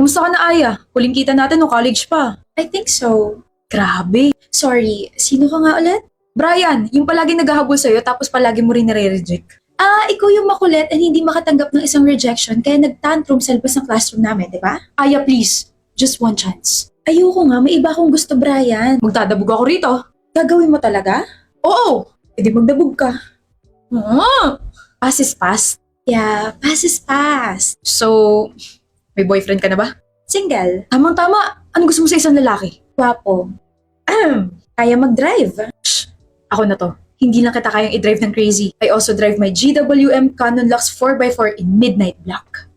Kumusta ka na, Aya? Huling kita natin nung college pa. I think so. Grabe. Sorry, sino ka nga ulit? Brian, yung palagi naghahabol sa'yo tapos palagi mo rin nare-reject. Ikaw yung makulit at hindi makatanggap ng isang rejection kaya nag-tantrum sa labas ng classroom namin, di ba? Aya, please. Just one chance. Ayoko nga, may iba akong gusto, Brian. Magdadabog ako rito. Gagawin mo talaga? Oo! E di magdabog ka. Pass is past. Yeah, pass is pass. So, may boyfriend ka na ba? Single, Tamang-tama. Ano gusto mo sa isang lalaki? gwapo. Kaya mag-drive. Ako na to. Hindi lang kita kayang i-drive ng crazy. I also drive my GWM Canon Lux 4x4 in midnight black.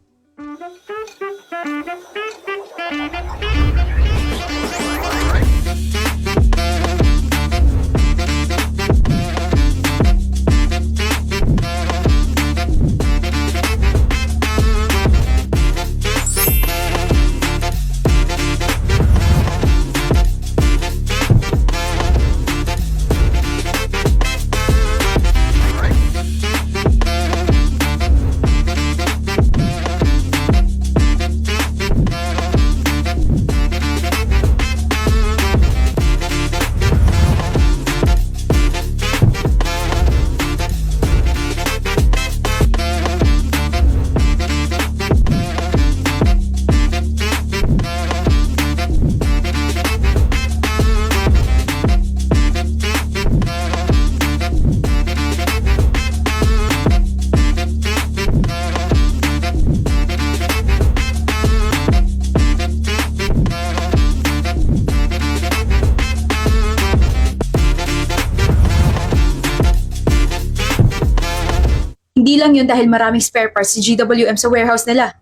Hindi lang yun dahil maraming spare parts si GWM sa warehouse nila.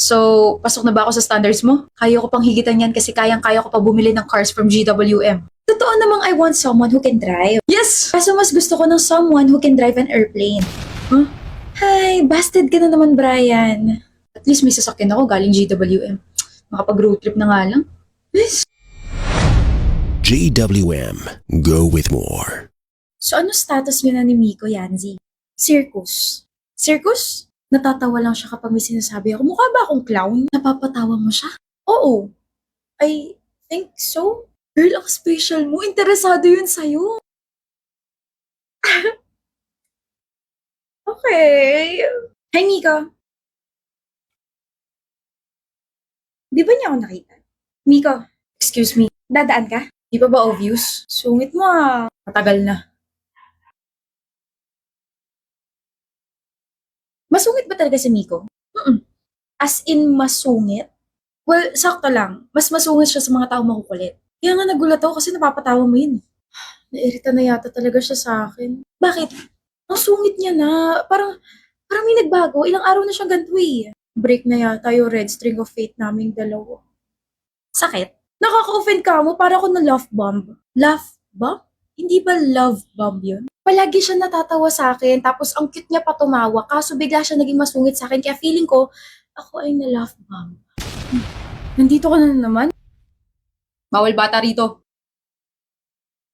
So, pasok na ba ako sa standards mo? Kaya ko pang higitan yan kasi kayang-kaya ko pa bumili ng cars from GWM. Totoo namang I want someone who can drive. Yes! Kaso mas gusto ko ng someone who can drive an airplane. Huh? Hi, busted ka na naman, Brian. At least may sasakyan ako galing GWM. Makapag-road trip na nga lang. Yes! GWM. Go with more. So ano status niyo na ni Miko, Yanzi? Circus. Circus? Natatawa lang siya kapag may sinasabi ako. Mukha ba akong clown? Napapatawa mo siya? Oo. I think so. Girl, ang special mo. Interesado yun sa'yo. Okay. Hi, Miko. Di ba niya ako nakita? Miko, Excuse me. dadaan ka? Di pa ba obvious? Sungit mo ah. Matagal na. Masungit ba talaga si Miko? As in masungit? Well, sakto lang. Mas masungit siya sa mga tao makukulit. Kaya nga nagulat ako kasi napapatawa mo yun. Nairita na yata talaga siya sa akin. Bakit? Ang sungit niya na. Parang may nagbago. Ilang araw na siyang ganito eh. Break na yata yung red string of fate naming dalawa. Sakit? Nakaka-offend ka mo para ako na love bomb. Love bomb? Hindi ba love bomb yun? Palagi siya natatawa sa akin, tapos ang cute niya pa tumawa, kaso bigla siya naging masungit sa akin, kaya feeling ko, ako ay na love bomb. Nandito ka na naman? Bawal bata rito.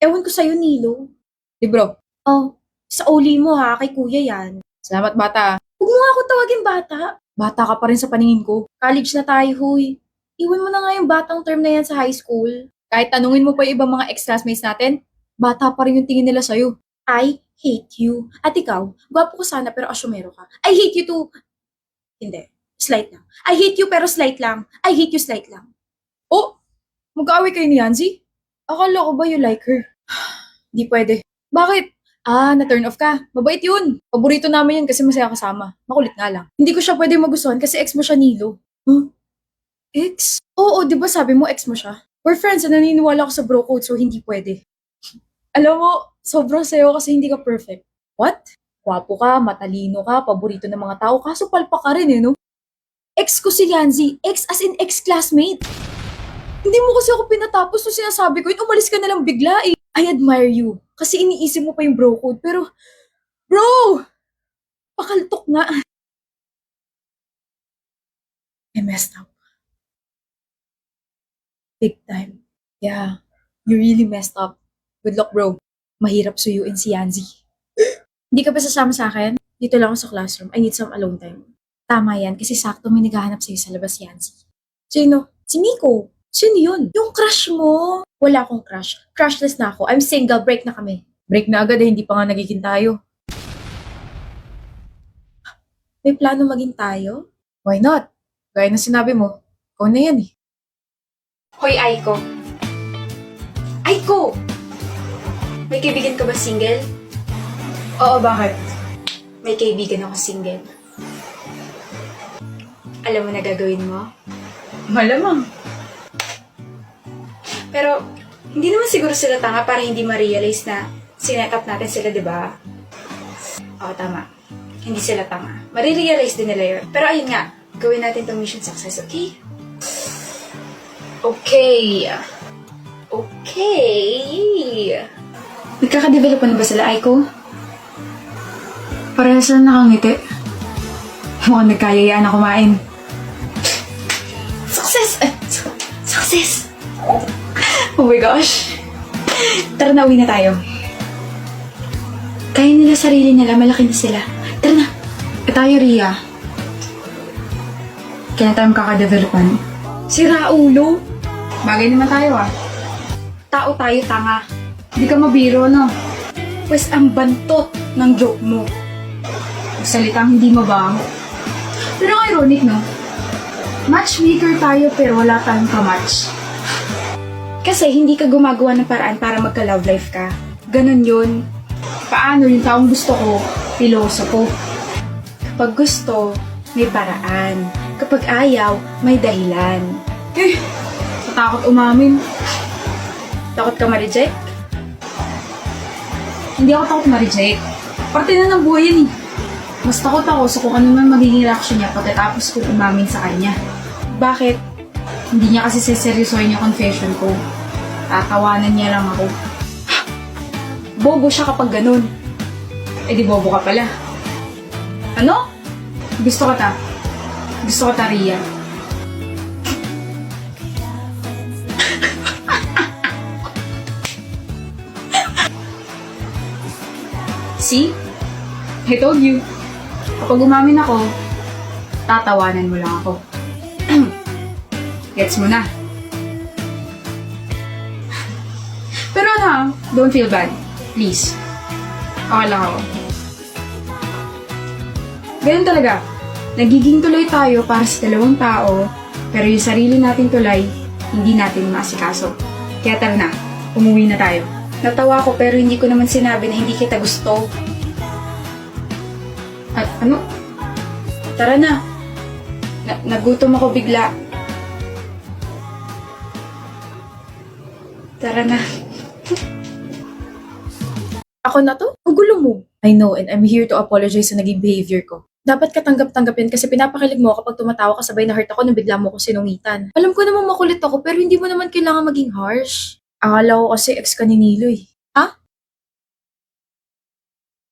Ewan ko sa'yo, Nilo. Libro. Oh, sa uli mo ha, kay kuya yan. Salamat bata. Huwag mo nga ako tawagin bata. Bata ka pa rin sa paningin ko. College na tayo, huy. Iwan mo na nga yung batang term na yan sa high school. Kahit tanungin mo pa yung ibang mga ex-classmates natin, bata pa rin yung tingin nila sa'yo. I hate you. At ikaw, gwapo ko sana pero asyumero ka. I hate you too. Hindi, slight lang. I hate you pero slight lang. I hate you slight lang. Oh! Mag-aaway kayo ni Yanzi? Akala ko ba you like her? Di pwede. Bakit? Na-turn off ka. Mabait yun. Paborito namin yun kasi masaya kasama. Makulit nga lang. Hindi ko siya pwede magustuhan kasi ex mo siya, Nilo. Huh? Ex? Oo, di ba sabi mo ex mo siya? We're friends and naniniwala ako sa bro code so hindi pwede. Alam mo, sobrang sayo kasi hindi ka perfect. What? Gwapo ka, matalino ka, paborito ng mga tao, kaso palpak ka rin eh, no? Ex ko si Yanzi. Ex as in ex-classmate. Hindi mo kasi ako pinatapos nung sinasabi ko yun, umalis ka na lang bigla eh. I admire you. Kasi iniisip mo pa yung bro code. Pero, bro! Pakaltok nga. I messed up. Big time. Yeah, you really messed up. Good luck, bro. Mahirap suyuin si Yanzi. Hindi ka ba sasama sa akin? Dito lang ako sa classroom. I need some alone time. Tama yan, kasi sakto may naghahanap sa'yo sa labas, Yanzi. Sino? Si Miko. Sino yun? Yung crush mo. Wala akong crush. Crushless na ako. I'm single. Break na kami. Break na agad eh, hindi pa nga nagiging tayo. May plano maging tayo? Why not? Gaya na sinabi mo, ikaw na yan eh. Hoy, Aiko. Aiko! May kaibigan ka ba single? Oo, bakit? May kaibigan ako single. Alam mo na gagawin mo? Malamang. Pero, hindi naman siguro sila tanga para hindi ma-realize na sinet up natin sila, di ba? Oo, tama. Hindi sila tanga. Marirealize din nila yun. Pero ayun nga, gawin natin itong mission success, okay? Okay. Okay. Nagkaka-develop na ba sila, Aiko? Parehas lang nakangiti. Mukhang nagkayayaan na kumain. Success! Success! Oh my gosh. Tara na, uwi na tayo. Kaya nila sarili nila, malaki na sila. Tara na. Tayo, Ria. Kaya tayo makaka-developan. Si Raulo. Bagay naman tayo ah. Tao tayo, tanga. Hindi ka mabiro, no? Pwes ang bantot ng joke mo. Salitang hindi mabango. Pero ang ironic, no? Matchmaker tayo pero wala tayong kamatch. Kasi hindi ka gumagawa ng paraan para magka-love life ka. Ganon yun. Paano yung taong gusto ko, pilosopo? Kapag gusto, may paraan. Kapag ayaw, may dahilan. Takot umamin. Takot ka ma-reject? Hindi ako takot ma-reject. Parte na ng buhay yan eh. Mas takot ako sa kung ano man magiging reaction niya pagkatapos ko umamin sa kanya. Bakit? Hindi niya kasi seseryosohin yung confession ko. Tatawanan niya lang ako. Bobo siya kapag ganun. Eh di bobo ka pala. Ano? Gusto ko ta. Gusto ko ta, Ria. See? I told you. Kapag umamin ako, tatawanan mo lang ako. Gets mo na. Pero ano, don't feel bad. Please. Okay lang ako. Ganun talaga. Nagiging tuloy tayo para sa dalawang tao, pero yung sarili natin tulay, hindi natin maasikaso. Kaya tara na, umuwi na tayo. Natawa ko pero hindi ko naman sinabi na hindi kita gusto. At ano? Tara na. Nagutom ako bigla. Tara na. Ako na to? Ang gulo mo. I know, and I'm here to apologize sa naging behavior ko. Dapat katanggap-tanggapin kasi pinapakilig mo kapag tumatawa ka sabay na hurt ako nung bigla mo ko sinungitan. Alam ko naman makulit ako pero hindi mo naman kailangan maging harsh. Akala ko kasi ex ka ni Nilo eh. Ha?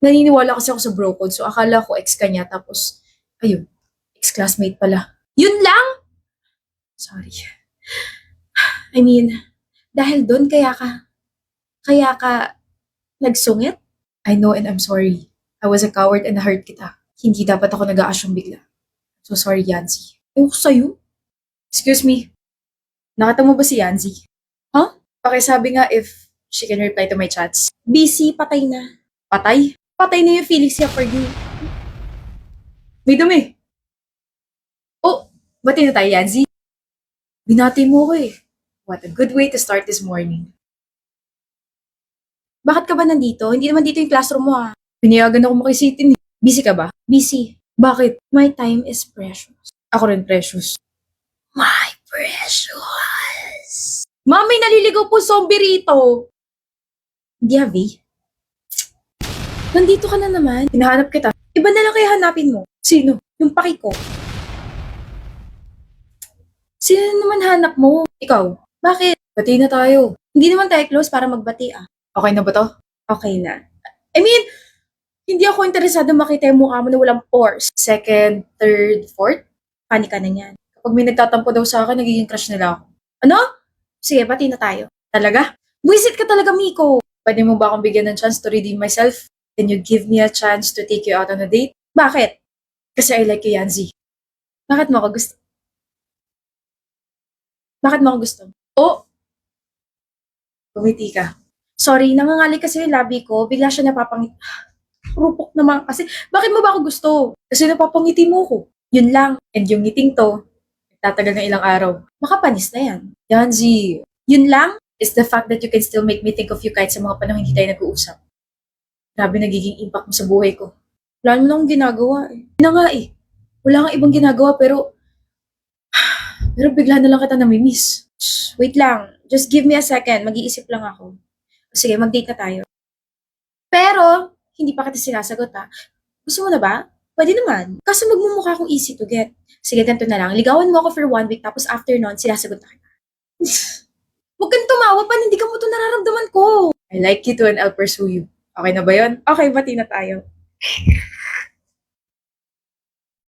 Naniniwala kasi ako sa bro code so akala ko ex ka niya tapos, ayun, ex-classmate pala. Yun lang? Sorry. I mean, dahil doon kaya ka nagsungit? I know and I'm sorry. I was a coward and na-hurt kita. Hindi dapat ako nag-a-assume bigla. So sorry, Yanzi. Ewan ko sa'yo. Excuse me. Nakita mo ba si Yanzi? Huh? Pakisabi nga if she can reply to my chats. Busy, patay na. Patay? Patay na yung feelings niya for you. May dumi. Oh, bati na tayo, Yanzi. Binati mo ko eh. What a good way to start this morning. Bakit ka ba nandito? Hindi naman dito yung classroom mo ah. Pinayagan ako makisitin eh. Busy ka ba? Busy. Bakit? My time is precious. Ako rin precious. My precious. Mami, naliligaw po zombie rito. Hindi, Avi. Nandito ka na naman. Hinahanap kita. Iba na lang kaya hanapin mo. Sino? Yung paki ko. Sino naman hanap mo? Ikaw. Bakit? Bati na tayo. Hindi naman tayo close para magbati ah. Okay na ba to? Okay na. I mean, hindi ako interesado makita yung mukha mo na walang pores. Second, third, fourth? Panik ka na yan. Kapag may nagtatampo daw sa akin, nagiging crush nila ako. Ano? Sige, bati na tayo. Talaga? Buisit ka talaga, Miko. Pwede mo ba akong bigyan ng chance to redeem myself? Can you give me a chance to take you out on a date? Bakit? Kasi I like you, Yanzi. Bakit mo ako gusto? Bakit mo ako gusto? Oh! Kumiti ka. Sorry, nangangali kasi yung labi ko. Bigla siya napapangit. Rupok naman kasi. Bakit mo ba ako gusto? Kasi napapangiti mo ko. Yun lang. And yung ngiting to, tatagal ng ilang araw. Makapanis na yan. Yanzi, Yun lang? is the fact that you can still make me think of you kahit sa mga panahon hindi tayo nag-uusap. Grabe nagiging impact mo sa buhay ko. Wala mo na akong ginagawa eh. Yun na nga eh. Wala kang ibang ginagawa pero bigla na lang kita namimiss. Wait lang. Just give me a second. Mag-iisip lang ako. Sige, mag-date na tayo. Pero, hindi pa kita sinasagot ha. Gusto mo na ba? Pwede naman. Kaso magmumukha akong easy to get. Sige, ganito na lang. Ligawan mo ako for 1 week tapos after nun, sinasagot na kita. Huwag kang tumawa pa, hindi ka mo ito nararamdaman ko. I like you too and I'll pursue you. Okay na ba yun? Okay, bati na tayo.